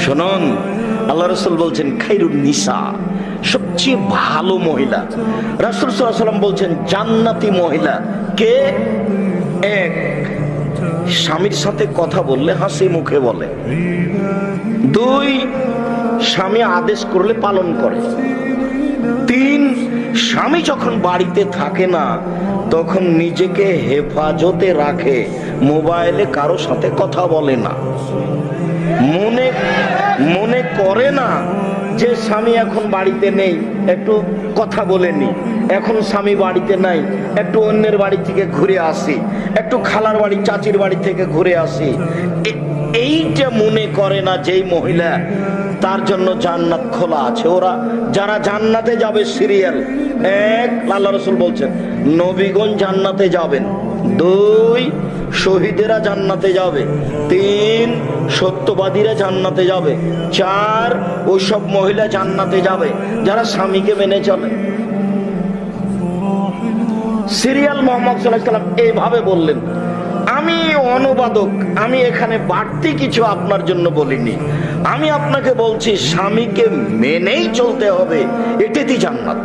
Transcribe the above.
শুনুন, আল্লাহ রাসূল বলছেন খায়রুন নিসা, সবচেয়ে ভালো মহিলা। রাসূল সাল্লাল্লাহু আলাইহি ওয়াসাল্লাম বলছেন জান্নাতি মহিলা কে? এক, স্বামীর সাথে কথা বললে হাসি মুখে বলে। দুই, স্বামী আদেশ করলে পালন করে। তিন, স্বামী যখন বাড়িতে থাকে না তখন নিজেকে হেফাজতে রাখে, মোবাইলে কারো সাথে কথা বলে না, মনে করে না যে স্বামী এখন বাড়িতে নেই, একটু কথা বলে নি, এখন স্বামী বাড়িতে নাই, একটু অন্যের বাড়ি থেকে ঘুরে আসি, একটু খালার বাড়ি চাচির বাড়ি থেকে ঘুরে আসি। এইটা মনে করে না যেই মহিলা, তার জন্য জান্নাত খোলা আছে। ওরা যারা জান্নাতে যাবে সিরিয়াল এক, আল্লাহ রাসূল বলছেন নবীগণ জান্নাতে যাবেন। দুই, শহীদেরা জান্নাতে যাবে। তিন, সত্যবাদীরা জান্নাতে যাবে। চার, ওইসব মহিলা জান্নাতে যাবে যারা স্বামীকে মেনে চলে। সিরিয়াল মুহাম্মদ সাল্লাল্লাহু আলাইহি ওয়াসাল্লাম এইভাবে বললেন। আমি অনুবাদক, আমি এখানে বাড়তি কিছু আপনার জন্য বলিনি। আমি আপনাকে বলছি স্বামীকে মেনেই চলতে হবে, এটাই জান্নাত।